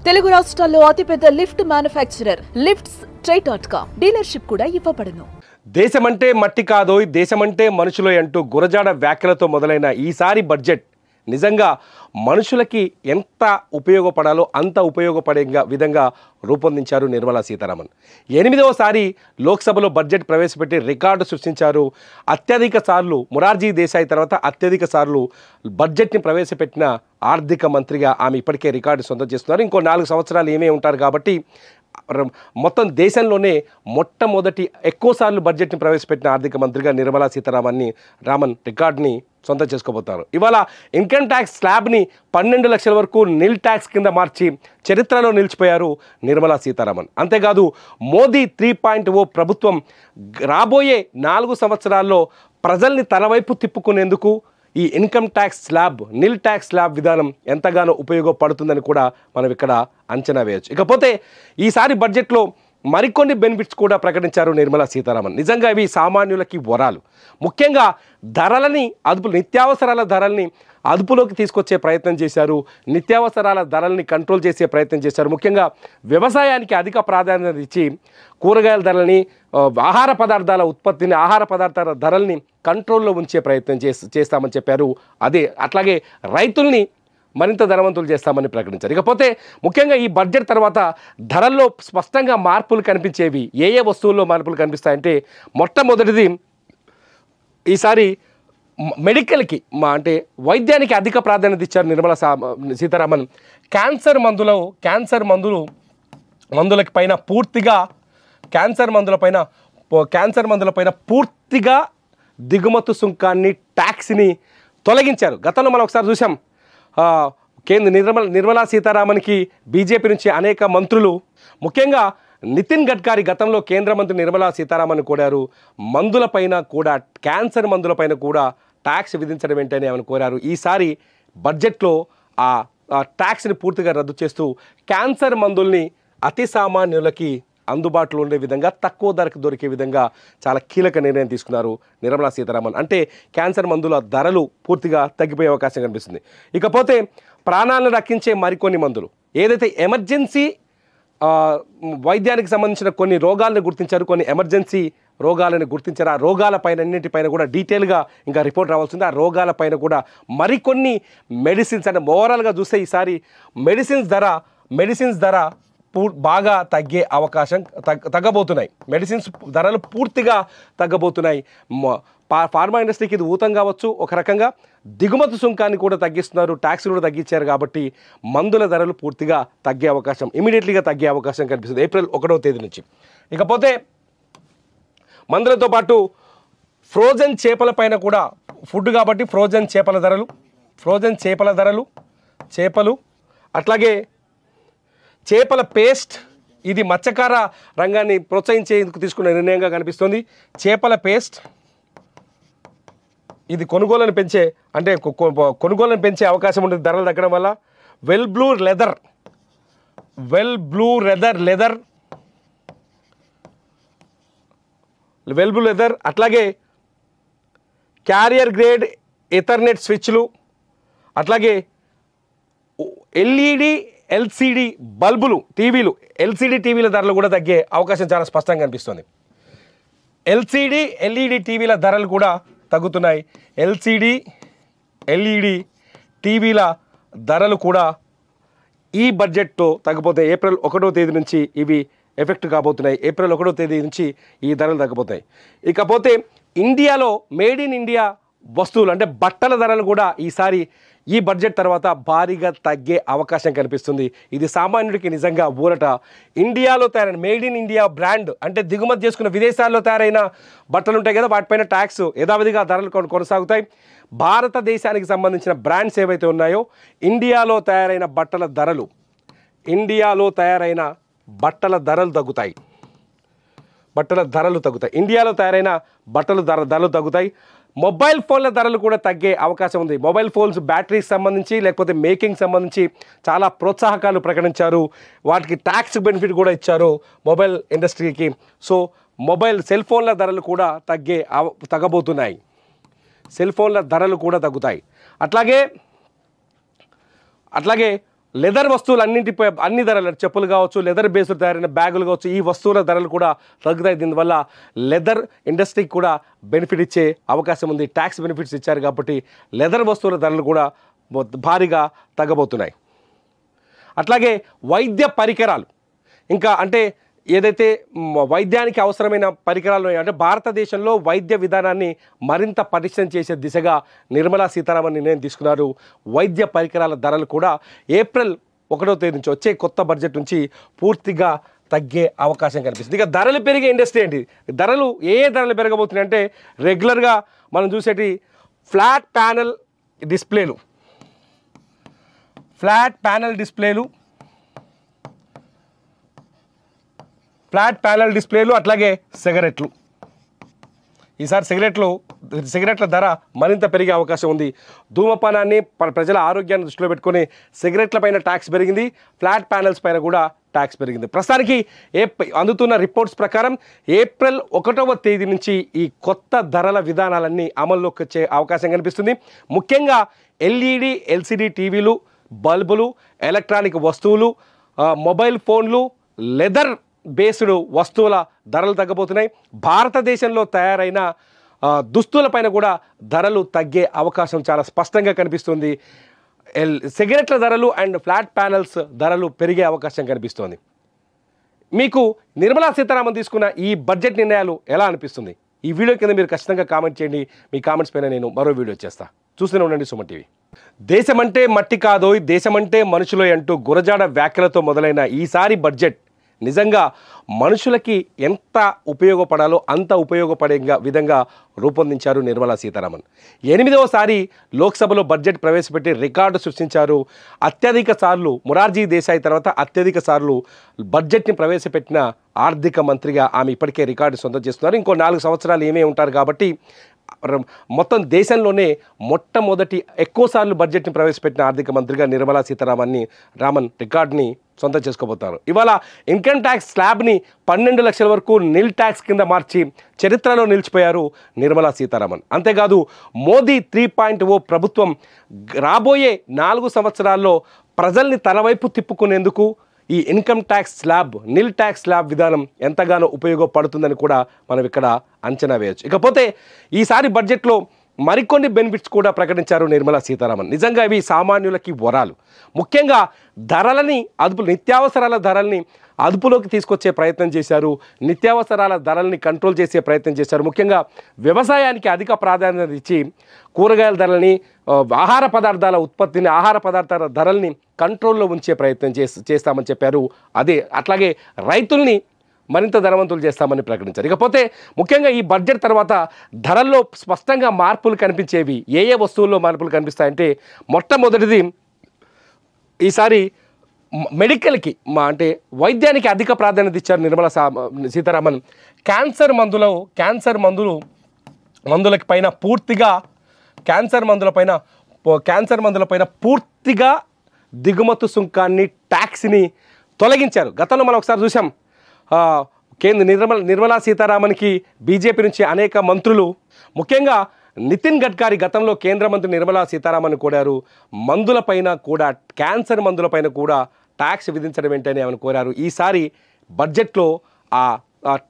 తెలుగు రాష్ట్రాల్లో అతిపెద్ద lift manufacturer lifts ట్రై.com dealership కూడా ఇవ్వబడును. దేశమంటే మట్టి కాదోయ్, దేశమంటే మనుషులోయ్ అంటూ గురజాడ వ్యాఖ్యలతో మొదలైన ఈసారి బడ్జెట్ నిజంగా మనుషులకి ఎంత ఉపయోగపడాలో అంత ఉపయోగపడే విధంగా రూపొందించారు నిర్మలా సీతారామన్. 8వసారి లోక్సభలో బడ్జెట్ ప్రవేశపెట్టి రికార్డు సృష్టించారు. అత్యధిక సార్లు మొరార్జీ దేశాయ్ తర్వాత అత్యధిక సార్లు బడ్జెట్ని ప్రవేశపెట్టిన ఆర్థిక మంత్రిగా ఆమె ఇప్పటికే రికార్డు సొంతం చేస్తున్నారు. ఇంకో 4 సంవత్సరాలు ఏమే ఉంటారు కాబట్టి మొత్తం దేశంలోనే మొట్టమొదటి ఎక్కువసార్లు బడ్జెట్ని ప్రవేశపెట్టిన ఆర్థిక మంత్రిగా నిర్మలా సీతారామన్ రికార్డుని సొంతం చేసుకోబోతారు. ఇవాళ ఇన్కమ్ ట్యాక్స్ స్లాబ్ని 12 లక్షల వరకు నిల్ ట్యాక్స్ కింద మార్చి చరిత్రలో నిలిచిపోయారు నిర్మలా సీతారామన్. అంతేకాదు మోదీ 3.0 ప్రభుత్వం రాబోయే 4 సంవత్సరాల్లో ప్రజల్ని తనవైపు తిప్పుకునేందుకు ఈ ఇన్కమ్ ట్యాక్స్ స్లాబ్ నిల్ ట్యాక్స్ స్లాబ్ విధానం ఎంతగానో ఉపయోగపడుతుందని కూడా మనం ఇక్కడ అంచనా వేయవచ్చు. ఇకపోతే ఈసారి బడ్జెట్లో మరికొన్ని బెనిఫిట్స్ కూడా ప్రకటించారు నిర్మలా సీతారామన్. నిజంగా ఇవి సామాన్యులకి వరాలు. ముఖ్యంగా నిత్యావసరాల ధరల్ని అదుపులోకి తీసుకొచ్చే ప్రయత్నం చేశారు. నిత్యావసరాల ధరల్ని కంట్రోల్ చేసే ప్రయత్నం చేశారు. ముఖ్యంగా వ్యవసాయానికి అధిక ప్రాధాన్యత ఇచ్చి కూరగాయల ధరల్ని, ఆహార పదార్థాల ఉత్పత్తిని, ఆహార పదార్థాల ధరల్ని కంట్రోల్లో ఉంచే ప్రయత్నం చేస్తామని చెప్పారు. అట్లాగే రైతుల్ని మరింత ధనవంతులు చేస్తామని ప్రకటించారు. ఇకపోతే ముఖ్యంగా ఈ బడ్జెట్ తర్వాత ధరల్లో స్పష్టంగా మార్పులు కనిపించేవి. ఏ వస్తువుల్లో మార్పులు కనిపిస్తాయంటే మొట్టమొదటిది ఈసారి మెడికల్కి అంటే వైద్యానికి అధిక ప్రాధాన్యత ఇచ్చారు నిర్మలా సీతారామన్. క్యాన్సర్ మందులకి పైన పూర్తిగా క్యాన్సర్ మందులపైన పూర్తిగా దిగుమతి సుంకాన్ని ట్యాక్స్ని తొలగించారు. గతంలో మనం ఒకసారి చూసాం, నిర్మలా సీతారామన్కి బీజేపీ నుంచి అనేక మంత్రులు, ముఖ్యంగా నితిన్ గడ్కరీ గతంలో కేంద్ర మంత్రి నిర్మలా సీతారామన్ కోరారు. క్యాన్సర్ మందులపైన కూడా ట్యాక్స్ విధించడం ఏంటని ఆమెను కోరారు. ఈసారి బడ్జెట్లో ఆ ట్యాక్స్ని పూర్తిగా రద్దు చేస్తూ క్యాన్సర్ మందుల్ని అతి సామాన్యులకి అందుబాటులో ఉండే విధంగా, తక్కువ ధరకు దొరికే విధంగా చాలా కీలక నిర్ణయం తీసుకున్నారు నిర్మలా సీతారామన్. అంటే క్యాన్సర్ మందుల ధరలు పూర్తిగా తగ్గిపోయే అవకాశం కనిపిస్తుంది. ఇకపోతే ప్రాణాలను రక్షించే మరికొన్ని మందులు, ఏదైతే ఎమర్జెన్సీ వైద్యానికి సంబంధించిన కొన్ని రోగాలను గుర్తించారు, కొన్ని ఎమర్జెన్సీ రోగాలను గుర్తించారు. ఆ రోగాలపైన అన్నింటిపైన కూడా డీటెయిల్గా ఇంకా రిపోర్ట్ రావాల్సింది. ఆ రోగాలపైన కూడా మరికొన్ని మెడిసిన్స్, అంటే ఓవరాల్గా చూస్తే ఈసారి మెడిసిన్స్ ధర బాగా తగ్గే అవకాశం తగ్గబోతున్నాయి. మెడిసిన్స్ ధరలు పూర్తిగా తగ్గబోతున్నాయి. ఫార్మా ఇండస్ట్రీకి ఇది ఊతం కావచ్చు. ఒక రకంగా దిగుమతి సుంకాన్ని కూడా తగ్గిస్తున్నారు, ట్యాక్స్ కూడా తగ్గించారు కాబట్టి మందుల ధరలు పూర్తిగా తగ్గే అవకాశం, ఇమీడియట్లీగా తగ్గే అవకాశం కనిపిస్తుంది ఏప్రిల్ 1వ తేదీ నుంచి. ఇకపోతే మందులతో పాటు ఫ్రోజన్ చేపల పైన కూడా, ఫుడ్ కాబట్టి ఫ్రోజన్ చేపల ధరలు, అట్లాగే చేపల పేస్ట్, ఇది మత్స్యకార రంగాన్ని ప్రోత్సహించేందుకు తీసుకున్న నిర్ణయంగా కనిపిస్తుంది. చేపల పేస్ట్ ఇది కొనుగోలును పెంచే అవకాశం ఉంటుంది ధరలు తగ్గడం వల్ల. వెల్ బ్లూ లెదర్, అట్లాగే క్యారియర్ గ్రేడ్ ఎథర్నెట్ స్విచ్లు, అట్లాగే ఎల్సిడి బల్బులు, ఎల్సిడి టీవీల ధరలు కూడా తగ్గే అవకాశం చాలా స్పష్టంగా కనిపిస్తుంది. ఎల్ఈడి టీవీల ధరలు కూడా తగ్గుతున్నాయి. ఎల్ఈడి టీవీల ధరలు కూడా ఈ బడ్జెట్తో తగ్గిపోతే ఏప్రిల్ 1వ తేదీ నుంచి ఇవి ఎఫెక్ట్ కాబోతున్నాయి. ఏప్రిల్ 1వ తేదీ నుంచి ఈ ధరలు తగ్గిపోతాయి. ఇకపోతే ఇండియాలో మేడ్ ఇన్ ఇండియా వస్తువులు అంటే బట్టల ధరలు కూడా ఈసారి ఈ బడ్జెట్ తర్వాత భారీగా తగ్గే అవకాశం కనిపిస్తుంది. ఇది సామాన్యుడికి నిజంగా ఊరట. ఇండియాలో తయారైన మేడ్ ఇన్ ఇండియా బ్రాండ్ అంటే దిగుమతి చేసుకున్న విదేశాల్లో తయారైన బట్టలు ఉంటాయి కదా, వాటిపైన ట్యాక్స్ యథావిధిగా ధరలు కొనసాగుతాయి. భారతదేశానికి సంబంధించిన బ్రాండ్స్ ఏవైతే ఉన్నాయో ఇండియాలో తయారైన బట్టల ధరలు తగ్గుతాయి. ఇండియాలో తయారైన ధరలు తగ్గుతాయి. మొబైల్ ఫోన్ల ధరలు కూడా తగ్గే అవకాశం ఉంది. మొబైల్ ఫోన్స్ బ్యాటరీకి సంబంధించి లేకపోతే మేకింగ్ సంబంధించి చాలా ప్రోత్సాహకాలు ప్రకటించారు. వాటికి ట్యాక్స్ బెనిఫిట్ కూడా ఇచ్చారు మొబైల్ ఇండస్ట్రీకి. సో సెల్ ఫోన్ల ధరలు కూడా తగ్గబోతున్నాయి. సెల్ ఫోన్ల ధరలు కూడా తగ్గుతాయి. అట్లాగే లెదర్ వస్తువులు అన్ని ధరలు, చెప్పులు కావచ్చు, లెదర్ బేస్డ్ తయారైన బ్యాగులు కావచ్చు, ఈ వస్తువుల ధరలు కూడా తగ్గుతాయి. దీనివల్ల లెదర్ ఇండస్ట్రీకి కూడా బెనిఫిట్ ఇచ్చే అవకాశం ఉంది. ట్యాక్స్ బెనిఫిట్స్ ఇచ్చారు కాబట్టి లెదర్ వస్తువుల ధరలు కూడా భారీగా తగ్గబోతున్నాయి. అట్లాగే వైద్య పరికరాలు, ఇంకా అంటే ఏదైతే వైద్యానికి అవసరమైన పరికరాలు అంటే భారతదేశంలో వైద్య విధానాన్ని మరింత పటిష్టం చేసే దిశగా నిర్మలా సీతారామన్ నిర్ణయం తీసుకున్నారు. వైద్య పరికరాల ధరలు కూడా ఏప్రిల్ 1వ తేదీ నుంచి వచ్చే కొత్త బడ్జెట్ నుంచి పూర్తిగా తగ్గే అవకాశం కనిపిస్తుంది. ఇక ధరలు పెరిగే ఇండస్ట్రీ ఏంటి? ధరలు ఏ ధరలు పెరగబోతున్నాయి అంటే రెగ్యులర్గా మనం చూసేటి ఫ్లాట్ ప్యానల్ డిస్ప్లేలు, అట్లాగే సిగరెట్లు. ఈసారి సిగరెట్ల ధర మరింత పెరిగే అవకాశం ఉంది. ధూమపానాన్ని ప్రజల ఆరోగ్యాన్ని దృష్టిలో పెట్టుకుని సిగరెట్ల పైన ట్యాక్స్ పెరిగింది, ఫ్లాట్ ప్యానల్స్ పైన కూడా ట్యాక్స్ పెరిగింది. ప్రస్తుతానికి అందుతున్న రిపోర్ట్స్ ప్రకారం ఏప్రిల్ 1వ తేదీ నుంచి ఈ కొత్త ధరల విధానాలన్నీ అమల్లోకి వచ్చే అవకాశం కనిపిస్తుంది. ముఖ్యంగా ఎల్ఈడి, ఎల్సిడి టీవీలు, బల్బులు, ఎలక్ట్రానిక్ వస్తువులు, మొబైల్ ఫోన్లు, లెదర్ బేస్డ్ వస్తువుల ధరలు తగ్గబోతున్నాయి. భారతదేశంలో తయారైన దుస్తులపైన కూడా ధరలు తగ్గే అవకాశం చాలా స్పష్టంగా కనిపిస్తుంది. సిగరెట్ల ధరలు అండ్ ఫ్లాట్ ప్యానల్స్ ధరలు పెరిగే అవకాశం కనిపిస్తోంది. మీకు నిర్మలా సీతారామన్ తీసుకున్న ఈ బడ్జెట్ నిర్ణయాలు ఎలా అనిపిస్తుంది? ఈ వీడియో కింద మీరు ఖచ్చితంగా కామెంట్ చేయండి. మీ కామెంట్స్ పైన నేను మరో వీడియో చేస్తా. చూస్తూనే ఉండండి సుమన్ టీవీ. దేశమంటే మట్టి కాదోయ్, దేశమంటే మనుషులోయ్ అంటూ గురజాడ వ్యాఖ్యలతో మొదలైన ఈసారి బడ్జెట్ నిజంగా మనుషులకి ఎంత ఉపయోగపడాలో అంత ఉపయోగపడే విధంగా రూపొందించారు నిర్మలా సీతారామన్. 8వసారి లోక్సభలో బడ్జెట్ ప్రవేశపెట్టి రికార్డు సృష్టించారు. అత్యధిక సార్లు మొరార్జీ దేశాయ్ తర్వాత అత్యధిక సార్లు బడ్జెట్ని ప్రవేశపెట్టిన ఆర్థిక మంత్రిగా ఆమె ఇప్పటికే రికార్డు సొంతం చేస్తున్నారు. ఇంకో 4 సంవత్సరాలు ఏమే ఉంటారు కాబట్టి మొత్తం దేశంలోనే మొట్టమొదటి ఎక్కువసార్లు బడ్జెట్ని ప్రవేశపెట్టిన ఆర్థిక మంత్రిగా నిర్మలా సీతారామన్ రికార్డుని సొంతం చేసుకోబోతున్నారు. ఇవాళ ఇన్కమ్ ట్యాక్స్ స్లాబ్ని 12 లక్షల వరకు నిల్ ట్యాక్స్ కింద మార్చి చరిత్రలో నిలిచిపోయారు నిర్మలా సీతారామన్. అంతేకాదు మోదీ 3.0 ప్రభుత్వం రాబోయే 4 సంవత్సరాల్లో ప్రజల్ని తన వైపు తిప్పుకునేందుకు ఈ ఇన్కమ్ ట్యాక్స్ స్లాబ్, నిల్ ట్యాక్స్ స్లాబ్ విధానం ఎంతగానో ఉపయోగపడుతుందని కూడా మనం ఇక్కడ అంచనా వేయచ్చు. ఇకపోతే ఈసారి బడ్జెట్లో మరికొన్ని బెనిఫిట్స్ కూడా ప్రకటించారు నిర్మలా సీతారామన్. నిజంగా ఇవి సామాన్యులకి వరాలు. ముఖ్యంగా నిత్యావసరాల ధరల్ని అదుపులోకి తీసుకొచ్చే ప్రయత్నం చేశారు. నిత్యావసరాల ధరల్ని కంట్రోల్ చేసే ప్రయత్నం చేశారు. ముఖ్యంగా వ్యవసాయానికి అధిక ప్రాధాన్యత ఇచ్చి కూరగాయల ధరల్ని, ఆహార పదార్థాల ధరల్ని కంట్రోల్లో ఉంచే ప్రయత్నం చేస్తామని చెప్పారు. అట్లాగే రైతుల్ని మరింత ధనవంతులు చేస్తామని ప్రకటించారు. ఇకపోతే ముఖ్యంగా ఈ బడ్జెట్ తర్వాత ధరల్లో స్పష్టంగా మార్పులు కనిపించేవి. ఏ వస్తువుల్లో మార్పులు కనిపిస్తాయంటే మొట్టమొదటిది ఈసారి మెడికల్కి అంటే వైద్యానికి అధిక ప్రాధాన్యత ఇచ్చారు నిర్మలా సీతారామన్. క్యాన్సర్ మందులపైన పూర్తిగా దిగుమతి సుంకాన్ని, ట్యాక్స్ని తొలగించారు. గతంలో మనం ఒకసారి చూసాం, నిర్మలా సీతారామన్కి బీజేపీ నుంచి అనేక మంత్రులు, ముఖ్యంగా నితిన్ గడ్కరీ గతంలో కేంద్ర మంత్రి నిర్మలా సీతారామన్ కోరారు. క్యాన్సర్ మందులపైన కూడా ట్యాక్స్ విధించడం ఏంటని ఆమెను కోరారు. ఈసారి బడ్జెట్లో ఆ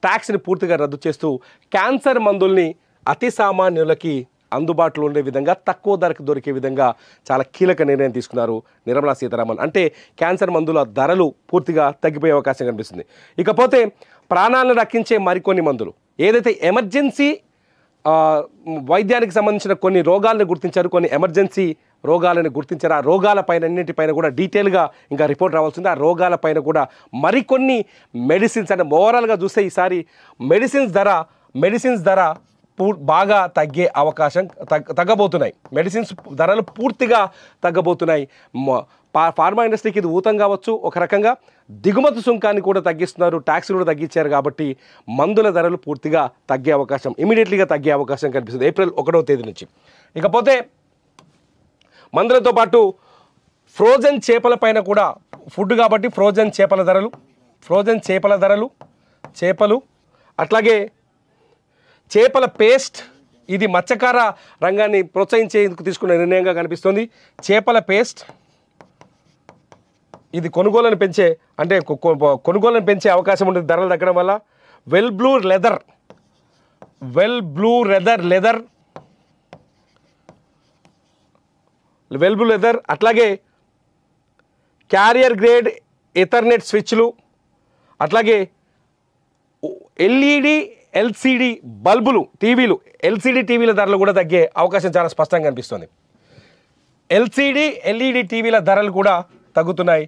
ట్యాక్స్ని పూర్తిగా రద్దు చేస్తూ క్యాన్సర్ మందుల్ని అతి సామాన్యులకి అందుబాటులో ఉండే విధంగా, తక్కువ ధరకు దొరికే విధంగా చాలా కీలక నిర్ణయం తీసుకున్నారు నిర్మలా సీతారామన్. అంటే క్యాన్సర్ మందుల ధరలు పూర్తిగా తగ్గిపోయే అవకాశం కనిపిస్తుంది. ఇకపోతే ప్రాణాలను రక్షించే మరికొన్ని మందులు, ఏదైతే ఎమర్జెన్సీ వైద్యానికి సంబంధించిన కొన్ని రోగాలను గుర్తించారు, కొన్ని ఎమర్జెన్సీ రోగాలను గుర్తించారు. ఆ రోగాలపైన అన్నింటిపైన కూడా డీటెయిల్గా ఇంకా రిపోర్ట్ రావాల్సింది. ఆ రోగాలపైన కూడా మరికొన్ని మెడిసిన్స్, అంటే ఓవరాల్గా చూస్తే ఈసారి మెడిసిన్స్ ధర బాగా తగ్గే అవకాశం తగ్గబోతున్నాయి. మెడిసిన్స్ ధరలు పూర్తిగా తగ్గబోతున్నాయి. ఫార్మా ఇండస్ట్రీకి ఇది ఊతం కావచ్చు. ఒక రకంగా దిగుమతి సుంకాన్ని కూడా తగ్గిస్తున్నారు, ట్యాక్స్లు కూడా తగ్గించారు కాబట్టి మందుల ధరలు పూర్తిగా తగ్గే అవకాశం, ఇమీడియట్లీగా తగ్గే అవకాశం కనిపిస్తుంది ఏప్రిల్ 1వ తేదీ నుంచి. ఇకపోతే మందులతో పాటు ఫ్రోజన్ చేపల పైన కూడా, ఫుడ్ కాబట్టి ఫ్రోజన్ చేపల ధరలు, చేపలు, అట్లాగే చేపల పేస్ట్, ఇది మత్స్యకార రంగాన్ని ప్రోత్సహించేందుకు తీసుకున్న నిర్ణయంగా కనిపిస్తుంది. చేపల పేస్ట్, ఇది కొనుగోలును పెంచే అంటే కొనుగోలును పెంచే అవకాశం ఉంటుంది ధరలు తగ్గడం వల్ల. వెల్ బ్లూ లెదర్ అట్లాగే క్యారియర్ గ్రేడ్ ఎథర్నెట్ స్విచ్లు, అట్లాగే ఎల్సిడి బల్బులు, టీవీలు, ఎల్సిడి టీవీల ధరలు కూడా తగ్గే అవకాశం చాలా స్పష్టంగా కనిపిస్తుంది. ఎల్ఈడి టీవీల ధరలు కూడా తగ్గుతున్నాయి.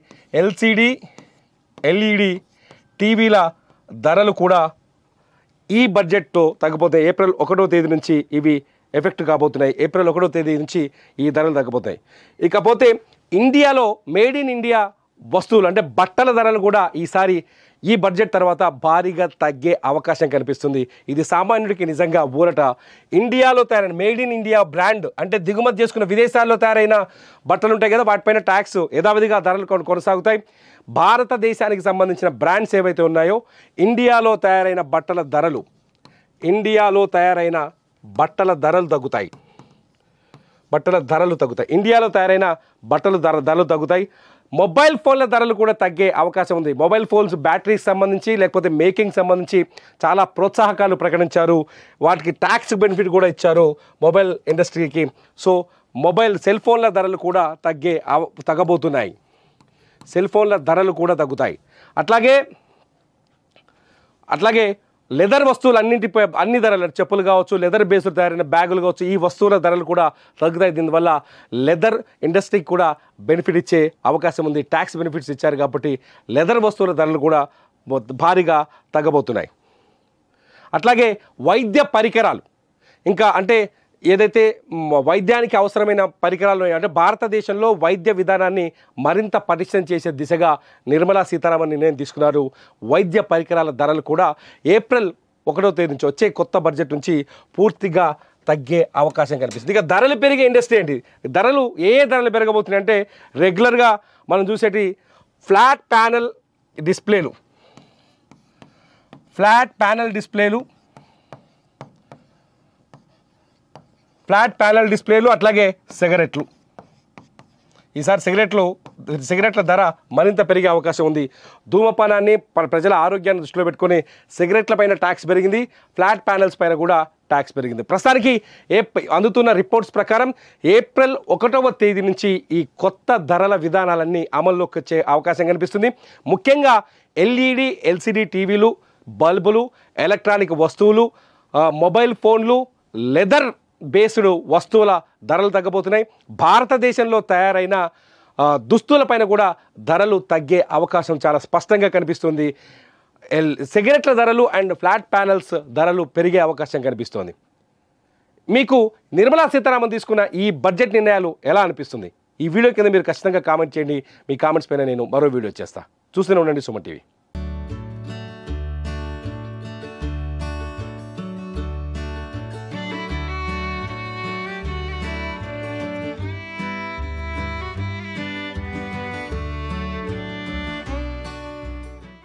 ఎల్ఈడి టీవీల ధరలు కూడా ఈ బడ్జెట్తో తగ్గిపోతాయి. ఏప్రిల్ 1వ తేదీ నుంచి ఇవి ఎఫెక్ట్ కాబోతున్నాయి. ఏప్రిల్ 1వ తేదీ నుంచి ఈ ధరలు తగ్గిపోతాయి. ఇకపోతే ఇండియాలో మేడ్ ఇన్ ఇండియా వస్తువులు అంటే బట్టల ధరలు కూడా ఈసారి ఈ బడ్జెట్ తర్వాత భారీగా తగ్గే అవకాశం కనిపిస్తుంది. ఇది సామాన్యుడికి నిజంగా ఊరట. ఇండియాలో తయారైన మేడ్ ఇన్ ఇండియా బ్రాండ్ అంటే దిగుమతి చేసుకున్న విదేశాల్లో తయారైన బట్టలు ఉంటాయి కదా, వాటిపైన ట్యాక్స్ యథావిధిగా ధరలు కొనసాగుతాయి. భారతదేశానికి సంబంధించిన బ్రాండ్స్ ఏవైతే ఉన్నాయో ఇండియాలో తయారైన బట్టల ధరలు తగ్గుతాయి. ఇండియాలో తయారైన ధరలు తగ్గుతాయి. మొబైల్ ఫోన్ల ధరలు కూడా తగ్గే అవకాశం ఉంది. మొబైల్ ఫోన్స్ బ్యాటరీకి సంబంధించి లేకపోతే మేకింగ్ సంబంధించి చాలా ప్రోత్సాహకాలు ప్రకటించారు. వాటికి ట్యాక్స్ బెనిఫిట్ కూడా ఇచ్చారు మొబైల్ ఇండస్ట్రీకి. సో సెల్ ఫోన్ల ధరలు కూడా తగ్గబోతున్నాయి. సెల్ ఫోన్ల ధరలు కూడా తగ్గుతాయి. అట్లాగే లెదర్ వస్తువులు అన్ని ధరలు, చెప్పులు కావచ్చు, లెదర్ బేస్డ్ తయారైన బ్యాగులు కావచ్చు, ఈ వస్తువుల ధరలు కూడా తగ్గుతాయి. దీనివల్ల లెదర్ ఇండస్ట్రీకి కూడా బెనిఫిట్ ఇచ్చే అవకాశం ఉంది. ట్యాక్స్ బెనిఫిట్స్ ఇచ్చారు కాబట్టి లెదర్ వస్తువుల ధరలు కూడా భారీగా తగ్గబోతున్నాయి. అట్లాగే వైద్య పరికరాలు, ఇంకా అంటే ఏదైతే వైద్యానికి అవసరమైన పరికరాలు అంటే భారతదేశంలో వైద్య విధానాన్ని మరింత పటిష్టం చేసే దిశగా నిర్మలా సీతారామన్ నిర్ణయం తీసుకున్నారు. వైద్య పరికరాల ధరలు కూడా ఏప్రిల్ 1వ తేదీ నుంచి వచ్చే కొత్త బడ్జెట్ నుంచి పూర్తిగా తగ్గే అవకాశం కనిపిస్తుంది. ఇక ధరలు పెరిగే ఇండస్ట్రీ ఏంటి? ధరలు ధరలు పెరగబోతున్నాయి అంటే రెగ్యులర్గా మనం చూసేటి ఫ్లాట్ ప్యానల్ డిస్ప్లేలు, అట్లాగే సిగరెట్లు. ఈసారి సిగరెట్ల ధర మరింత పెరిగే అవకాశం ఉంది. ధూమపానాన్ని ప్రజల ఆరోగ్యాన్ని దృష్టిలో పెట్టుకొని సిగరెట్ల పైన ట్యాక్స్ పెరిగింది, ఫ్లాట్ ప్యానల్స్ పైన కూడా ట్యాక్స్ పెరిగింది. ప్రస్తుతానికి అందుతున్న రిపోర్ట్స్ ప్రకారం ఏప్రిల్ 1వ తేదీ నుంచి ఈ కొత్త ధరల విధానాలన్నీ అమల్లోకి వచ్చే అవకాశం కనిపిస్తుంది. ముఖ్యంగా ఎల్సిడి టీవీలు, బల్బులు, ఎలక్ట్రానిక్ వస్తువులు, మొబైల్ ఫోన్లు, లెదర్ బేస్డ్ వస్తువుల ధరలు తగ్గబోతున్నాయి. భారతదేశంలో తయారైన దుస్తులపైన కూడా ధరలు తగ్గే అవకాశం చాలా స్పష్టంగా కనిపిస్తుంది. సిగరెట్ల ధరలు అండ్ ఫ్లాట్ ప్యానల్స్ ధరలు పెరిగే అవకాశం కనిపిస్తోంది. మీకు నిర్మలా సీతారామన్ తీసుకున్న ఈ బడ్జెట్ నిర్ణయాలు ఎలా అనిపిస్తుంది? ఈ వీడియో కింద మీరు ఖచ్చితంగా కామెంట్ చేయండి. మీ కామెంట్స్ పైన నేను మరో వీడియో చేస్తాను. చూస్తూనే ఉండండి సుమన్ టీవీ.